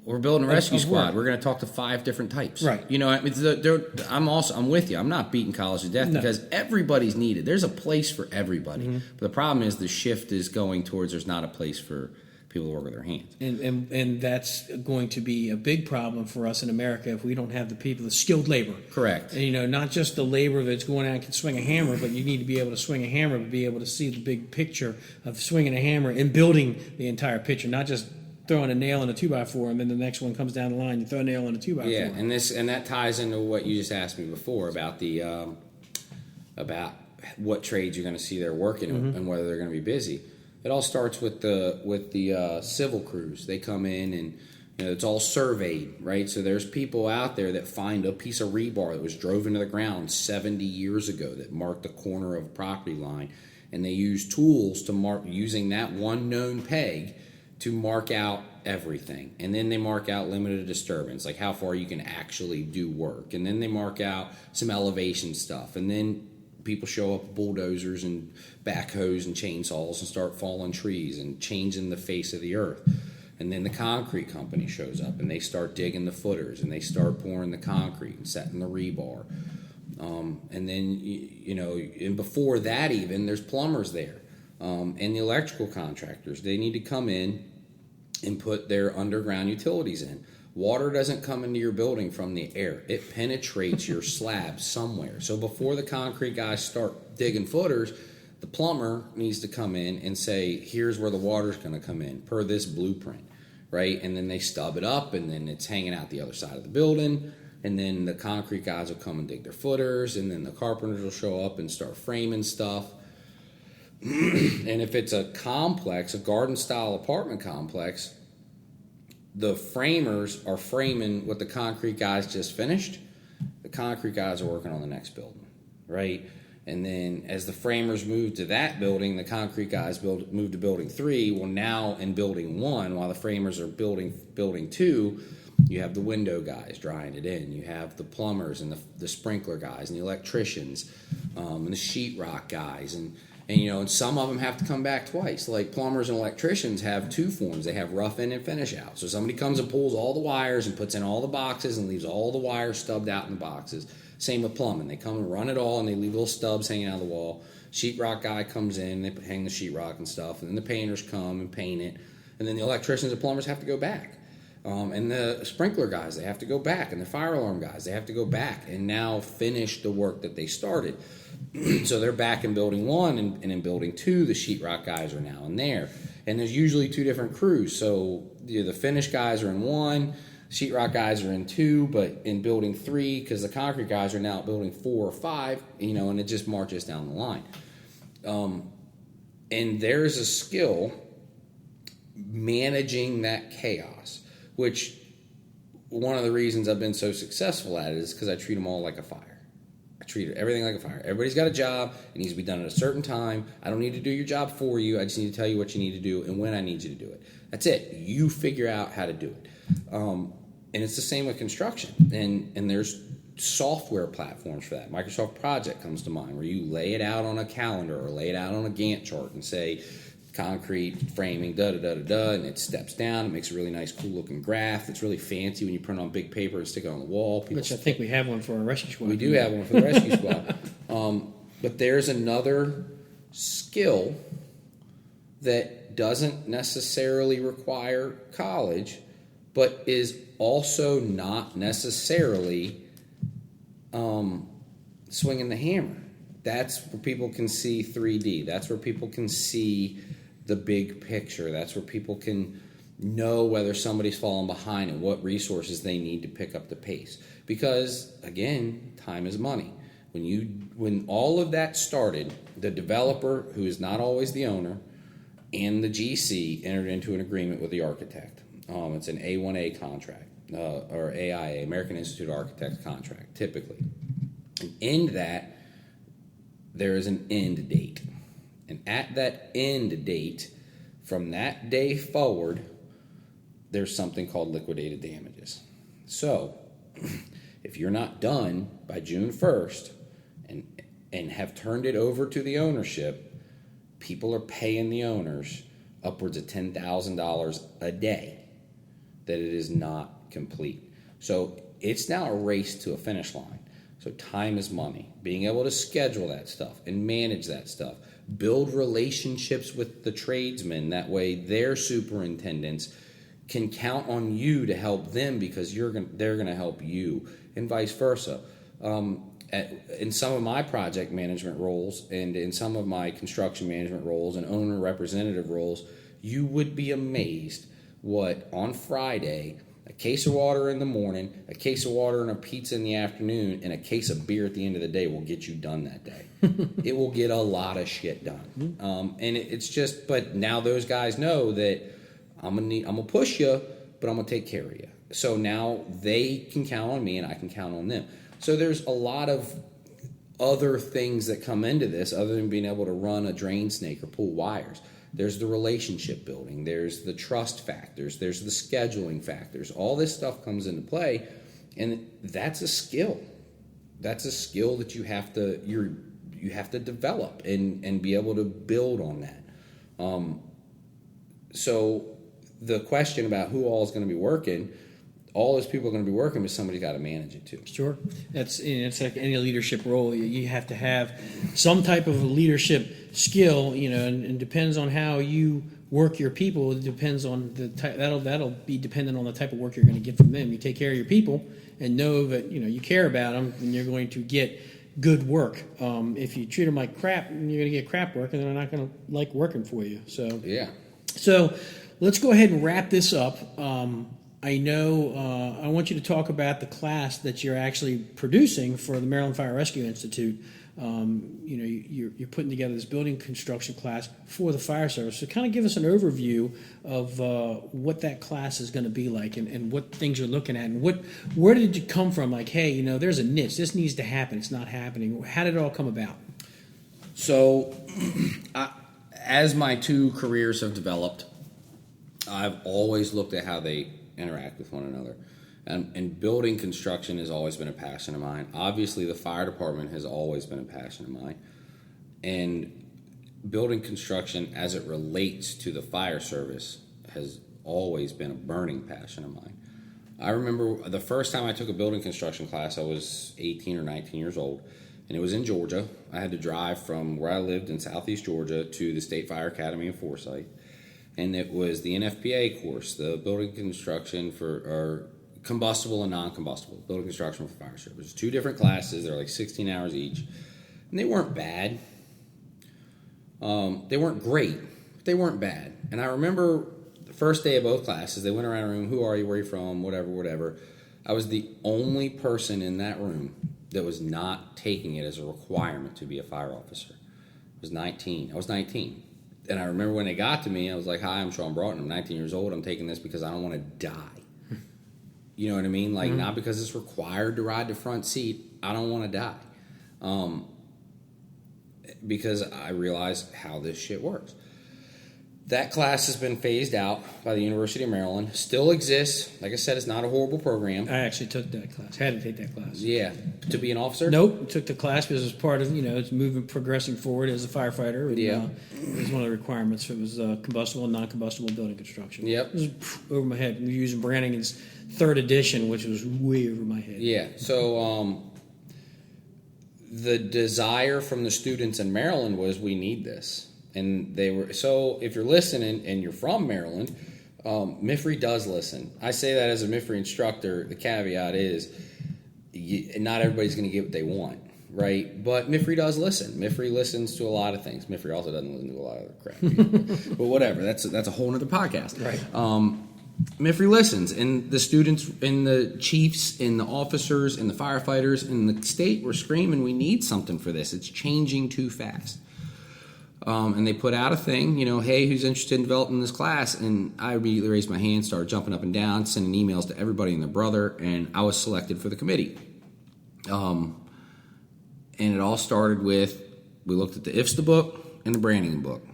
We're building a rescue squad. work. We're going to talk to 5 different types. Right. I'm with you. I'm not beating college to death because everybody's needed. There's a place for everybody. Mm-hmm. But the problem is the shift is going towards there's not a place for people to work with their hands. And that's going to be a big problem for us in America if we don't have the people, the skilled labor. Correct. And, not just the labor that's going out and can swing a hammer, but you need to be able to swing a hammer to be able to see the big picture of swinging a hammer and building the entire picture, not just throwing a nail in a 2x4 and then the next one comes down the line, you throw a nail in a 2x4. Yeah, and that ties into what you just asked me before about about what trades you're going to see there working and whether they're going to be busy. It all starts with the civil crews. They come in and it's all surveyed, right? So there's people out there that find a piece of rebar that was drove into the ground 70 years ago that marked the corner of a property line, and they use tools to mark using that one known peg to mark out everything. And then they mark out limited disturbance, like how far you can actually do work. And then they mark out some elevation stuff. And then people show up with bulldozers and backhoes and chainsaws and start falling trees and changing the face of the earth. And then the concrete company shows up and they start digging the footers and they start pouring the concrete and setting the rebar. And then, and before that even, there's plumbers there. And the electrical contractors, they need to come in and put their underground utilities in. Water doesn't come into your building from the air. It penetrates your slab somewhere. So before the concrete guys start digging footers, the plumber needs to come in and say, here's where the water's going to come in per this blueprint, right? And then they stub it up, and then it's hanging out the other side of the building. And then the concrete guys will come and dig their footers, and then the carpenters will show up and start framing stuff. And if it's a complex, a garden-style apartment complex, the framers are framing what the concrete guys just finished. The concrete guys are working on the next building, right? And then as the framers move to that building, the concrete guys move to building 3. Well, now in building 1, while the framers are building 2, you have the window guys drying it in. You have the plumbers and the sprinkler guys and the electricians and the sheetrock guys. And some of them have to come back twice. Like plumbers and electricians have 2 forms. They have rough in and finish out. So somebody comes and pulls all the wires and puts in all the boxes and leaves all the wires stubbed out in the boxes. Same with plumbing. They come and run it all and they leave little stubs hanging out of the wall. Sheetrock guy comes in, they hang the sheetrock and stuff. And then the painters come and paint it. And then the electricians and plumbers have to go back. And the sprinkler guys, they have to go back. And the fire alarm guys, they have to go back and now finish the work that they started. So they're back in building 1, and in building 2, the sheetrock guys are now in there. And there's usually 2 different crews. So the finish guys are in 1, sheetrock guys are in 2, but in building 3, because the concrete guys are now at building 4 or 5, and it just marches down the line. And there's a skill managing that chaos, which one of the reasons I've been so successful at it is because I treat them all like a fire. I treat everything like a fire. Everybody's got a job. It needs to be done at a certain time. I don't need to do your job for you. I just need to tell you what you need to do and when I need you to do it. That's it. You figure out how to do it. And it's the same with construction. And there's software platforms for that. Microsoft Project comes to mind, where you lay it out on a calendar or lay it out on a Gantt chart and say, concrete, framing, da-da-da-da-da, and it steps down. It makes a really nice, cool-looking graph. It's really fancy when you print it on big paper and stick it on the wall. Which I think we have one for our rescue squad. We do have one for the rescue squad. But there's another skill that doesn't necessarily require college, but is also not necessarily swinging the hammer. That's where people can see 3D. That's where people can see the big picture. That's where people can know whether somebody's falling behind and what resources they need to pick up the pace. Because, again, time is money. When all of that started, the developer, who is not always the owner, and the GC entered into an agreement with the architect. It's an A1A contract, or AIA, American Institute of Architects contract, typically. And in that, there is an end date. And at that end date, from that day forward, there's something called liquidated damages. So, if you're not done by June 1st and have turned it over to the ownership, people are paying the owners upwards of $10,000 a day that it is not complete. So it's now a race to a finish line. So time is money. Being able to schedule that stuff and manage that stuff. Build relationships with the tradesmen. That way their superintendents can count on you to help them because they're going to help you, and vice versa. In some of my project management roles and in some of my construction management roles and owner representative roles, you would be amazed what on Friday, a case of water in the morning, a case of water and a pizza in the afternoon, and a case of beer at the end of the day will get you done that day. It will get a lot of shit done. And it's just, but now those guys know that I'm gonna push you, but I'm gonna take care of you. So now they can count on me and I can count on them. So there's a lot of other things that come into this other than being able to run a drain snake or pull wires. There's the relationship building. There's the trust factors. There's the scheduling factors. All this stuff comes into play, and that's a skill. That's a skill that you have to develop and be able to build on that. So the question about who all is going to be working, all those people are going to be working, but somebody's got to manage it too. Sure. It's like any leadership role. You have to have some type of leadership skill, and depends on how you work your people. It depends on the type. That'll be dependent on the type of work you're going to get from them. You take care of your people and know that you care about them, and you're going to get good work. If you treat them like crap, you're going to get crap work, and they're not going to like working for you. So yeah. So let's go ahead and wrap this up. I know I want you to talk about the class that you're actually producing for the Maryland Fire Rescue Institute. You're putting together this building construction class for the fire service. So kind of give us an overview of what that class is going to be like and what things you're looking at and where did you come from? Like, hey, there's a niche. This needs to happen. It's not happening. How did it all come about? So as my two careers have developed, I've always looked at how they interact with one another. And building construction has always been a passion of mine. Obviously, the fire department has always been a passion of mine. And building construction as it relates to the fire service has always been a burning passion of mine. I remember the first time I took a building construction class, I was 18 or 19 years old, and it was in Georgia. I had to drive from where I lived in southeast Georgia to the State Fire Academy in Forsyth. And it was the NFPA course, the building construction for combustible and non-combustible, building construction for fire service. Two different classes. They're like 16 hours each. And they weren't bad. They weren't great, but they weren't bad. And I remember the first day of both classes, they went around the room, who are you, where are you from, whatever. I was the only person in that room that was not taking it as a requirement to be a fire officer. I was 19. And I remember when they got to me, I was like, hi, I'm Shawn Broughton. I'm 19 years old. I'm taking this because I don't want to die. You know what I mean? Like, not because it's required to ride the front seat. I don't want to die. Because I realize how this shit works. That class has been phased out by the University of Maryland. Still exists. Like I said, it's not a horrible program. I actually took that class. Had to take that class. Yeah. To be an officer? Nope. Took the class because it was part of, it's progressing forward as a firefighter. And, yeah. It was one of the requirements. It was combustible and non-combustible building construction. Yep. It was over my head. We were using Brannigan's 3rd edition, which was way over my head. Yeah. So the desire from the students in Maryland was, we need this. And they were, so if you're listening and you're from Maryland, MIFRE does listen. I say that as a MIFRE instructor. The caveat is not everybody's going to get what they want, right? But MIFRE does listen. MIFRE listens to a lot of things. MIFRE also doesn't listen to a lot of other crap. But whatever. That's a whole other podcast. Right. MIFRE listens, and the students and the chiefs and the officers and the firefighters in the state were screaming, we need something for this. It's changing too fast. And they put out a thing, hey, who's interested in developing this class? And I immediately raised my hand, started jumping up and down, sending emails to everybody and their brother, and I was selected for the committee. And it all started with, we looked at the IFSTA book and the Brannigan book.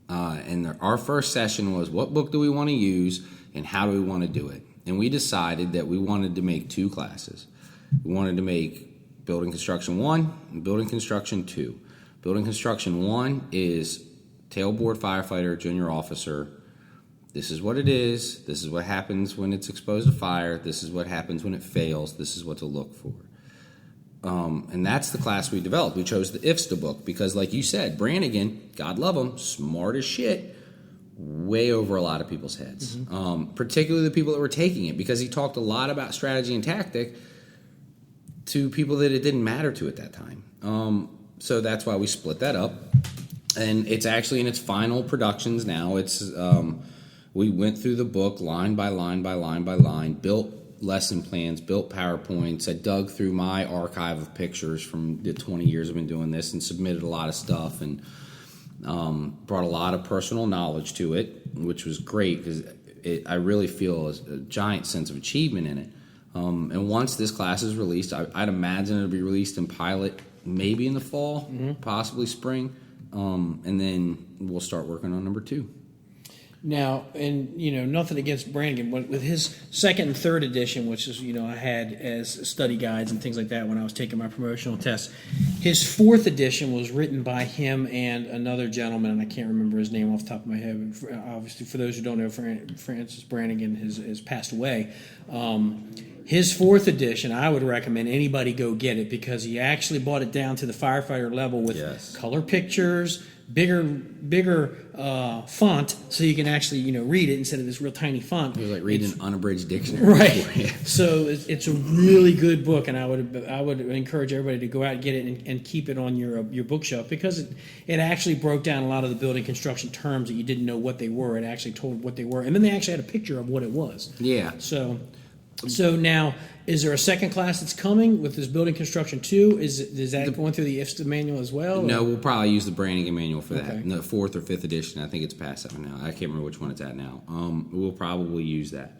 And our first session was, what book do we want to use and how do we want to do it? And we decided that we wanted to make 2 classes. We wanted to make Building Construction 1 and Building Construction 2. Building Construction 1 is tailboard firefighter, junior officer. This is what it is. This is what happens when it's exposed to fire. This is what happens when it fails. This is what to look for. And that's the class we developed. We chose the IFSTA book because, like you said, Brannigan, God love him, smart as shit, way over a lot of people's heads, particularly the people that were taking it, because he talked a lot about strategy and tactic to people that it didn't matter to at that time. So that's why we split that up, and it's actually in its final productions now. It's we went through the book line by line by line by line, built lesson plans, built PowerPoints. I dug through my archive of pictures from the 20 years I've been doing this and submitted a lot of stuff and brought a lot of personal knowledge to it, which was great because I really feel a giant sense of achievement in it. And once this class is released, I'd imagine it'll be released in pilot maybe in the fall, possibly spring, and then we'll start working on number 2. Now, and nothing against Brannigan, but with his 2nd and 3rd edition, which is I had as study guides and things like that when I was taking my promotional tests. His 4th edition was written by him and another gentleman, and I can't remember his name off the top of my head. Obviously, for those who don't know, Francis Brannigan has passed away. His 4th edition, I would recommend anybody go get it because he actually brought it down to the firefighter level with color pictures, bigger font, so you can actually read it instead of this real tiny font. It was like reading an unabridged dictionary. Right. So it's a really good book, and I would encourage everybody to go out and get it and keep it on your bookshelf because it actually broke down a lot of the building construction terms that you didn't know what they were. It actually told what they were, and then they actually had a picture of what it was. Yeah. So now, is there a 2nd class that's coming with this Building Construction 2? Is that going through the IFSTA manual as well? No, we'll probably use the Brannigan manual for that. Okay. The 4th or 5th edition. I think it's past that one now. I can't remember which one it's at now. We'll probably use that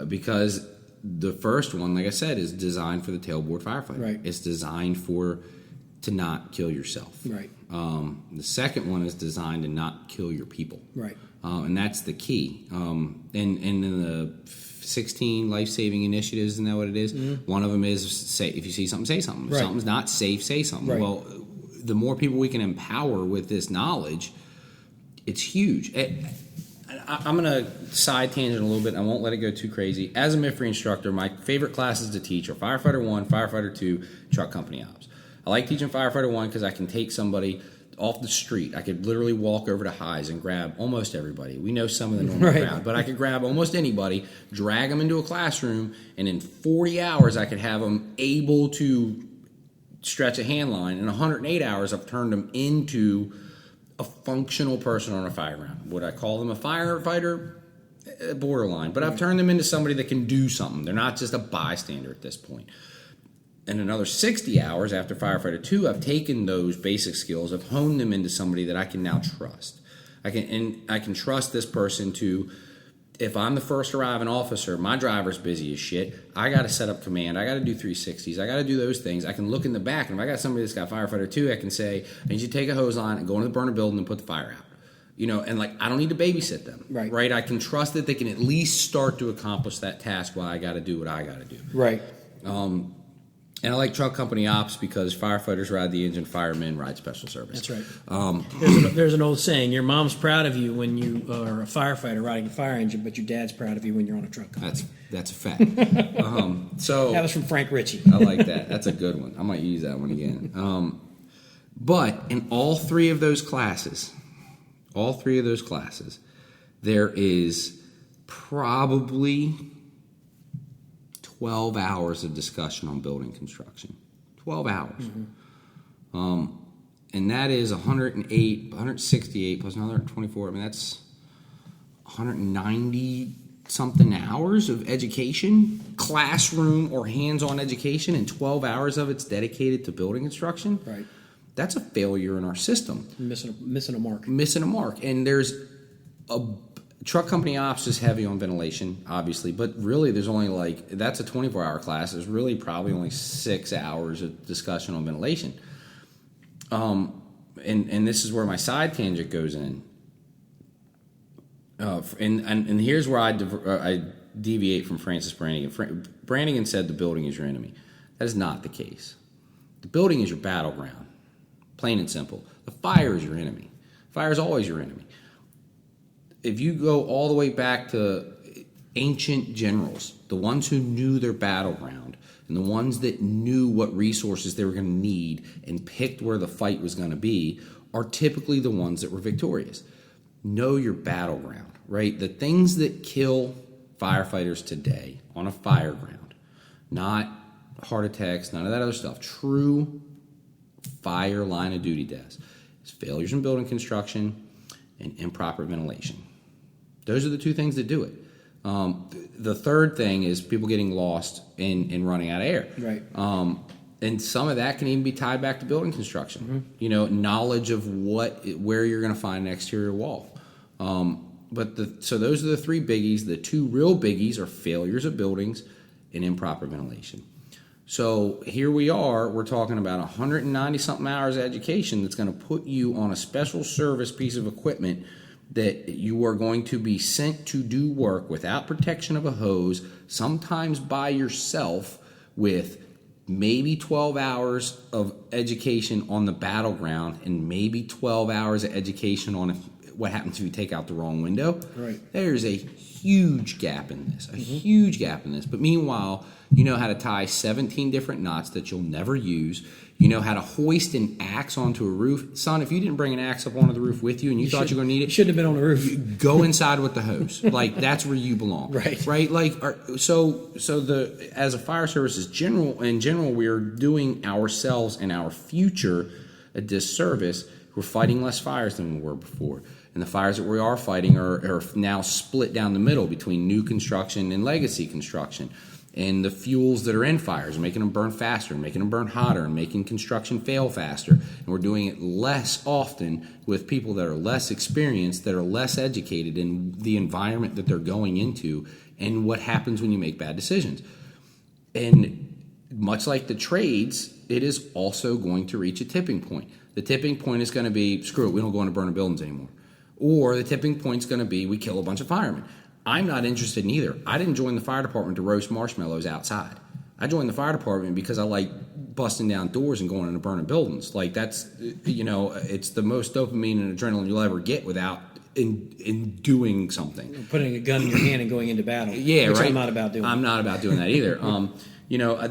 because the first one, like I said, is designed for the tailboard firefighter. Right. It's designed to not kill yourself. Right. The second one is designed to not kill your people. Right. And that's the key. And in the 16 life-saving initiatives, isn't that what it is? Mm-hmm. One of them is say if you see something, say something. If something's not safe, say something. Right. Well, the more people we can empower with this knowledge, it's huge. I'm going to side tangent a little bit. I won't let it go too crazy. As a MIFRE instructor, my favorite classes to teach are Firefighter 1, Firefighter 2, Truck Company Ops. I like teaching Firefighter 1 because I can take somebody off the street. I could literally walk over to Highs and grab almost everybody. We know some of the normal crowd, but I could grab almost anybody, drag them into a classroom, and in 40 hours I could have them able to stretch a hand line. In 108 hours I've turned them into a functional person on a fire ground. Would I call them a firefighter? Borderline. But I've turned them into somebody that can do something. They're not just a bystander at this point. In another 60 hours after Firefighter 2, I've taken those basic skills, I've honed them into somebody that I can now trust. I can trust this person to, if I'm the first arriving officer, my driver's busy as shit, I got to set up command, I got to do 360s, I got to do those things. I can look in the back, and if I got somebody that's got Firefighter 2, I can say, I need you to take a hose line and go into the burner building and put the fire out. And I don't need to babysit them. Right? I can trust that they can at least start to accomplish that task while I got to do what I got to do. Right. And I like Truck Company Ops because firefighters ride the engine, firemen ride special service. That's right. There's an old saying, your mom's proud of you when you are a firefighter riding a fire engine, but your dad's proud of you when you're on a truck company. That's a fact. So that was from Frank Ritchie. I like that. That's a good one. I might use that one again. But in all three of those classes, there is probably 12 hours of discussion on building construction. 12 hours. And that is 168 plus another 24. I mean, that's 190 something hours of education, classroom or hands-on education, and 12 hours of it's dedicated to building construction. Right. That's a failure in our system. Missing a mark. Missing a mark. And there's truck company ops is heavy on ventilation, obviously, but really there's only that's a 24-hour class. There's really probably only 6 hours of discussion on ventilation. And this is where my side tangent goes in. And here's where I deviate from Francis Brannigan. Brannigan said the building is your enemy. That is not the case. The building is your battleground, plain and simple. The fire is your enemy. Fire is always your enemy. If you go all the way back to ancient generals, the ones who knew their battleground and the ones that knew what resources they were going to need and picked where the fight was going to be, are typically the ones that were victorious. Know your battleground, right? The things that kill firefighters today on a fire ground, not heart attacks, none of that other stuff, true fire line of duty deaths, is failures in building construction and improper ventilation. Those are the two things that do it. The third thing is people getting lost and running out of air. Right. And some of that can even be tied back to building construction. Mm-hmm. Knowledge of where you're going to find an exterior wall. So those are the three biggies. The two real biggies are failures of buildings and improper ventilation. So here we are, we're talking about 190 something hours of education that's going to put you on a special service piece of equipment that you are going to be sent to do work without protection of a hose, sometimes by yourself, with maybe 12 hours of education on the battleground and maybe 12 hours of education on what happens if you take out the wrong window. Right. There's a huge gap in this, huge gap in this. But meanwhile, you know how to tie 17 different knots that you'll never use. You know how to hoist an axe onto a roof. Son, if you didn't bring an axe up onto the roof with you and you thought you were going to need it, you shouldn't have been on the roof. Go inside with the hose. That's where you belong. Right. Right. As a fire service in general, we are doing ourselves and our future a disservice. We're fighting less fires than we were before. And the fires that we are fighting are now split down the middle between new construction and legacy construction. And the fuels that are in fires are making them burn faster, and making them burn hotter, and making construction fail faster. And we're doing it less often with people that are less experienced, that are less educated in the environment that they're going into and what happens when you make bad decisions. And much like the trades, it is also going to reach a tipping point. The tipping point is going to be, screw it, we don't go into burning buildings anymore. Or the tipping point is going to be, we kill a bunch of firemen. I'm not interested in either. I didn't join the fire department to roast marshmallows outside. I joined the fire department because I like busting down doors and going into burning buildings. That's, it's the most dopamine and adrenaline you'll ever get without in doing something. Putting a gun in your hand and going into battle. Yeah, which right. I'm not about doing. I'm not about doing that either.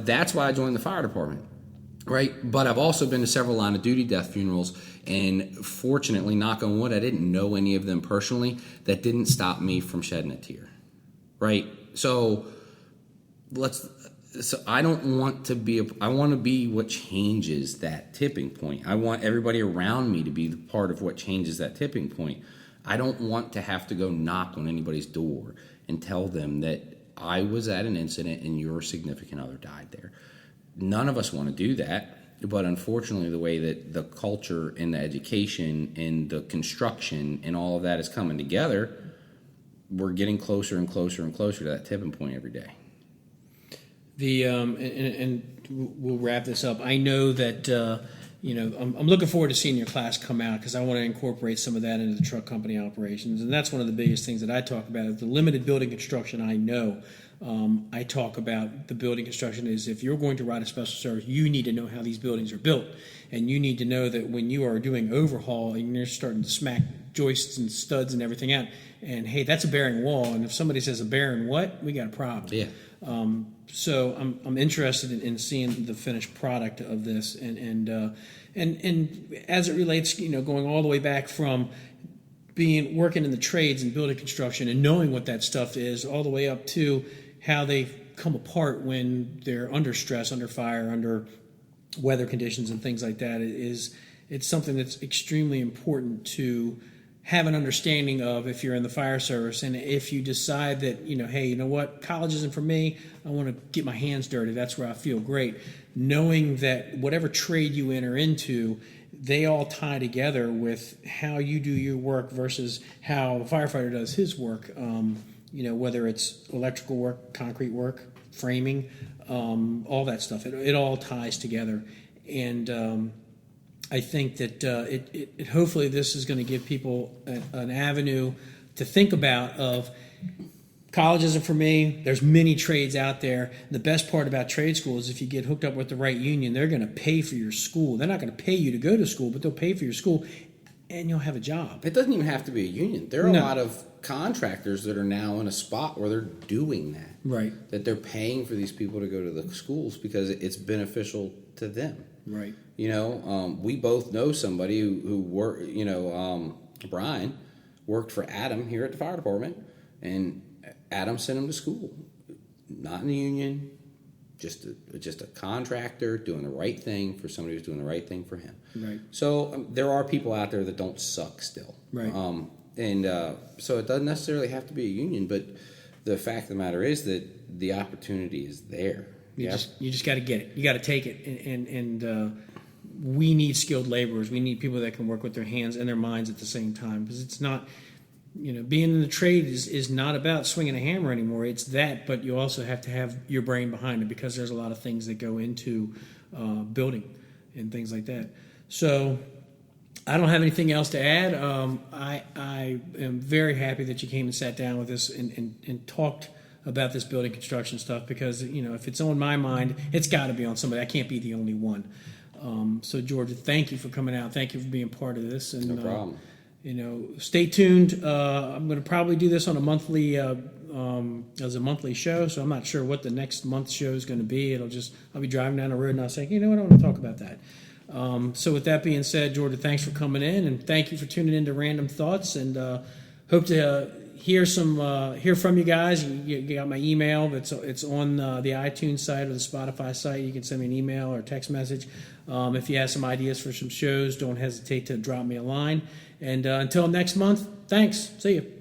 That's why I joined the fire department. Right, but I've also been to several line of duty death funerals, and fortunately, knock on wood, I didn't know any of them personally. That didn't stop me from shedding a tear. Right, so I don't want to be. I want to be what changes that tipping point. I want everybody around me to be the part of what changes that tipping point. I don't want to have to go knock on anybody's door and tell them that I was at an incident and your significant other died there. None of us want to do that, but unfortunately the way that the culture and the education and the construction and all of that is coming together, we're getting closer and closer and closer to that tipping point every day. And we'll wrap this up. I know that I'm looking forward to seeing your class come out because I want to incorporate some of that into the truck company operations, and that's one of the biggest things that I talk about. Is the limited building construction I know. I talk about the building construction is if you're going to ride a special service, you need to know how these buildings are built. And you need to know that when you are doing overhaul and you're starting to smack joists and studs and everything out, and hey, that's a bearing wall. And if somebody says a bearing what, we got a problem. Yeah. So I'm interested in seeing the finished product of this, and as it relates, going all the way back from working in the trades and building construction and knowing what that stuff is, all the way up to how they come apart when they're under stress, under fire, under weather conditions and things like that, it's something that's extremely important to have an understanding of if you're in the fire service. And if you decide that, hey, you know what, college isn't for me, I want to get my hands dirty, that's where I feel great. Knowing that whatever trade you enter into, they all tie together with how you do your work versus how a firefighter does his work. Whether it's electrical work, concrete work, framing, all that stuff. It all ties together. And I think that it hopefully this is going to give people an avenue to think about of college isn't for me. There's many trades out there. The best part about trade school is if you get hooked up with the right union, they're going to pay for your school. They're not going to pay you to go to school, but they'll pay for your school, and you'll have a job. It doesn't even have to be a union. There are a lot of contractors that are now in a spot where they're doing that. Right. That they're paying for these people to go to the schools because it's beneficial to them. Right. We both know somebody who worked, Brian worked for Adam here at the fire department, and Adam sent him to school. Not in the union, just a contractor doing the right thing for somebody who's doing the right thing for him. Right. So there are people out there that don't suck still. Right. So it doesn't necessarily have to be a union, but the fact of the matter is that the opportunity is there. You just got to get it. You got to take it, and we need skilled laborers. We need people that can work with their hands and their minds at the same time, because it's not, being in the trade is not about swinging a hammer anymore. It's that, but you also have to have your brain behind it, because there's a lot of things that go into building and things like that. So I don't have anything else to add. I am very happy that you came and sat down with us and talked about this building construction stuff, because if it's on my mind, it's got to be on somebody. I can't be the only one. So Georgia, thank you for coming out. Thank you for being part of this. And, no problem. Stay tuned. I'm going to probably do this on a monthly as a monthly show. So I'm not sure what the next month's show is going to be. I'll be driving down the road and I'll say, I want to talk about that. So with that being said, Georgia, thanks for coming in, and thank you for tuning in to Random Thoughts, and hope to hear from you guys. You got my email. It's on the iTunes site or the Spotify site. You can send me an email or text message. If you have some ideas for some shows, don't hesitate to drop me a line. And until next month, thanks. See you.